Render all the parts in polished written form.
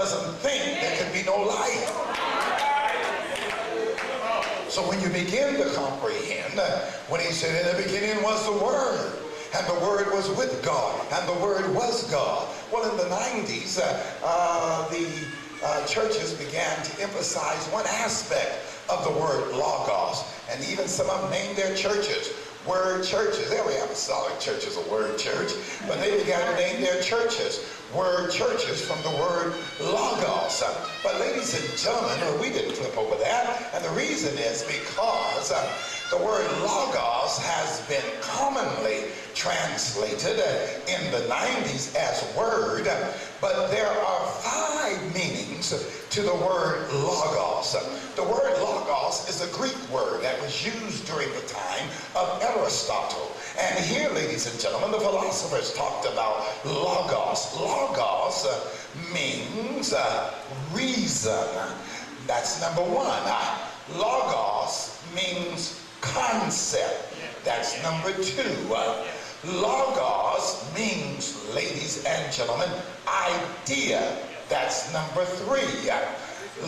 doesn't think, there can be no life. So when you begin to comprehend, when he said in the beginning was the Word, and the Word was with God, and the Word was God. Well, in the 90s, the churches began to emphasize one aspect of the word logos, and even some of them named their churches word churches. Every apostolic church is a word church, but they began to name their churches word churches from the word logos. But ladies and gentlemen, we didn't flip over that, and the reason is because the word logos has been commonly translated in the 90s as word, but there are 5 meanings to the word logos. The word logos is a Greek word that was used during the time of Aristotle. And here, ladies and gentlemen, the philosophers talked about logos. Logos means reason. That's number 1. Logos means concept. That's number 2. Logos means, ladies and gentlemen, idea. That's number 3.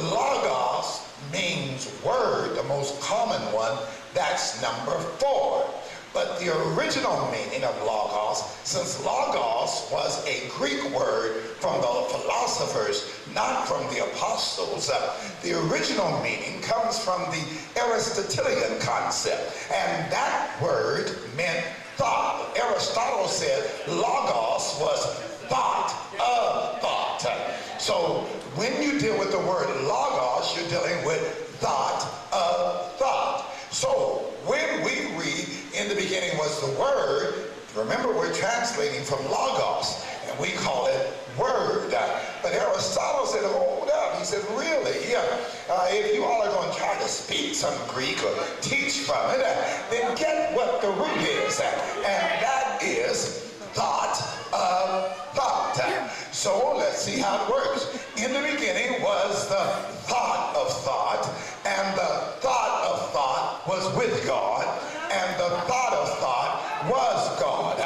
Logos means word, the most common one. That's number 4. But the original meaning of logos, since logos was a Greek word from the philosophers, not from the apostles, the original meaning comes from the Aristotelian concept. And that word meant thought. Aristotle said logos was thought of thought. So when you deal with the word logos, you're dealing with thought of thought. So when we read in the beginning was the Word, remember we're translating from logos, and we call it word. But Aristotle said, hold up. He said, really, if you all are going to try to speak some Greek or teach from it, then get what the root is. And that is thought of thought. So let's see how it works. In the beginning was the thought of thought, and the thought of thought was with God, and the thought of thought was God.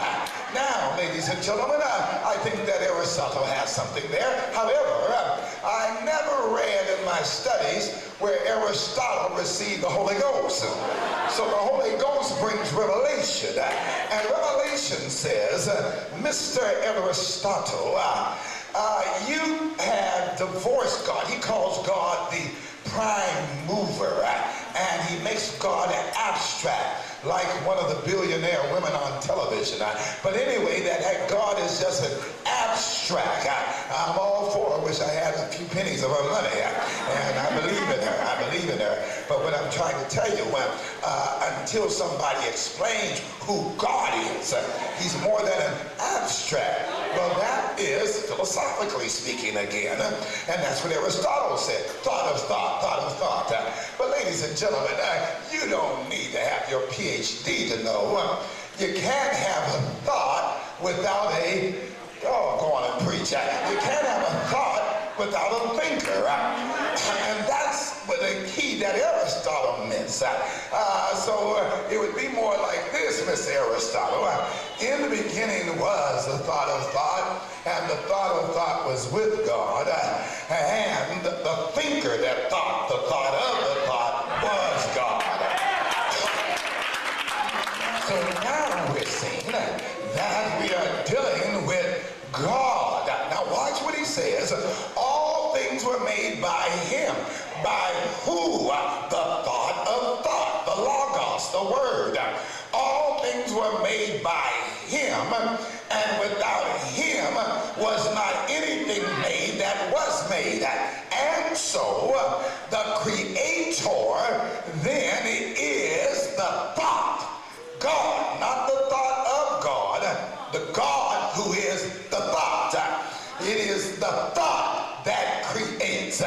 Now, ladies and gentlemen, I think that Aristotle has something there. However, I never read in my studies where Aristotle received the Holy Ghost. So the Holy Ghost brings revelation. And revelation says, Mr. Aristotle, you have divorced God. He calls God the prime mover, and he makes God an abstract, like one of the billionaire women on television. But anyway, that God is just an abstract. I'm all for her. Wish I had a few pennies of her money, and I believe in her. I believe in her. But what I'm trying to tell you, until somebody explains who God is, he's more than an abstract. Well, that is philosophically speaking again, and that's what Aristotle said. Thought of thought, thought of thought. But ladies and gentlemen, you don't need to have your PhD to know. You can't have a thought without a, go on and preach. You can't have a thought without a thinker. And that's the key that Aristotle meant. So it would be more like this, Mr. Aristotle. In the beginning was the thought of thought, and the thought of thought was with God, and the thinker that thought the thought of the thought was God. So now we're seeing that we are dealing with God. Now watch what he says. All things were made by him. By who? The thought of thought, the logos, the word. All things were made by him, and without him was not anything made that was made. And so the creator then is the thought. God, not the thought of God, the God who is the thought. It is the thought that creates.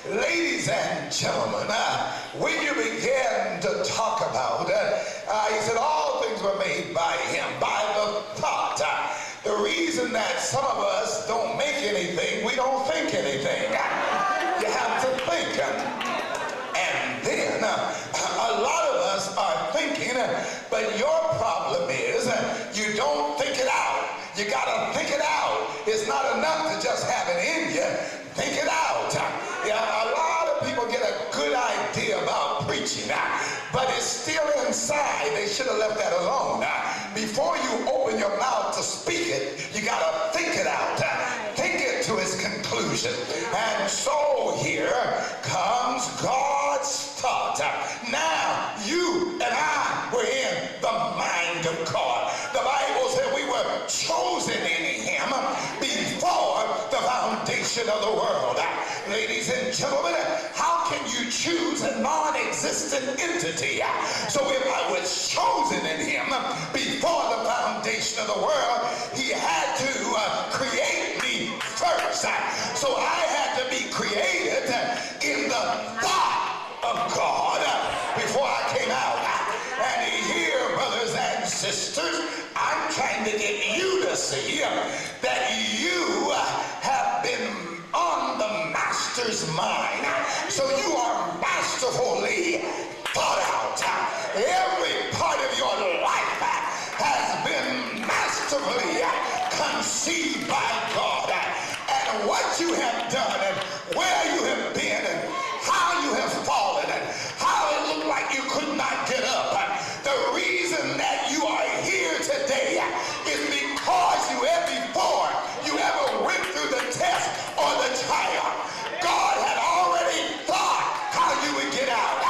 Ladies and gentlemen, when you begin to talk about, he said all things were made by him, by the thought. The reason that some of us don't make anything, we don't think anything. You have to think. And then a lot of us are thinking, but your problem is you don't think it out. You got to think it out. It's not enough to just have it in you. Think it out. preaching, but it's still inside. They should have left that alone. Before you open your mouth to speak it, you got to think it out. Think it to its conclusion. And so here comes God's thought. Now, you and I were in the mind of God. The Bible said we were chosen in him before the foundation of the world. Ladies and gentlemen, how can you choose a non-existent entity? So if I was chosen in him before the foundation of the world, he had to create me first. So I had to be created in the thought of God before I came out. And here, brothers and sisters, I'm trying to get you to see that you have been on the master's mind. So you are masterfully thought out. Every part of your life has been masterfully conceived by God. And what you have done and where you have been and how you have fallen and how it looked like you could not get up. The reason that you are here today is because before you ever went through the test or the trial, God had already thought how you would get out.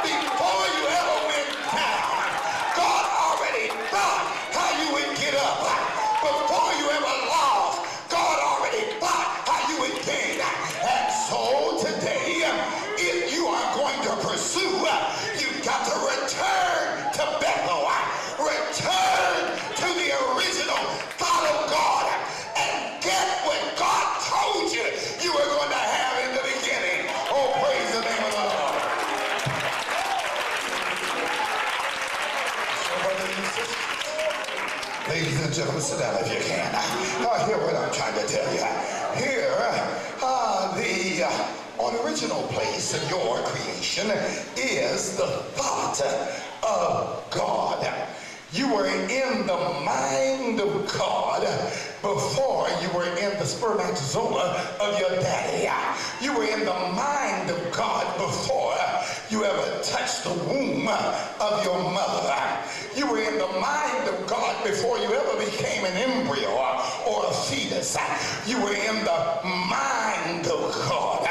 Before you ever went down, God already thought how you would get up. Before you ever lost, God already thought how you would gain. And so today, if you are going to pursue, you've got to return to Bethel. Return to the original thought of God and get what God told you you were going to have in the beginning. Oh, praise the name of the Lord. So, brothers and sisters, ladies and gentlemen, sit down if you can. Hear what I'm trying to tell you. Here, the original place of your creation is the thought of God. You were in the mind of God before you were in the spermatozoa of your daddy. You were in the mind of God before you ever touched the womb of your mother. You were in the mind of God before you ever became an embryo or a fetus. You were in the mind of God.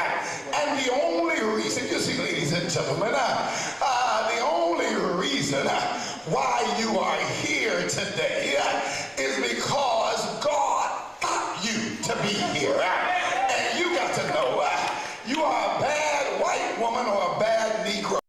And the only reason, you see, ladies and gentlemen, the only reason why you are here today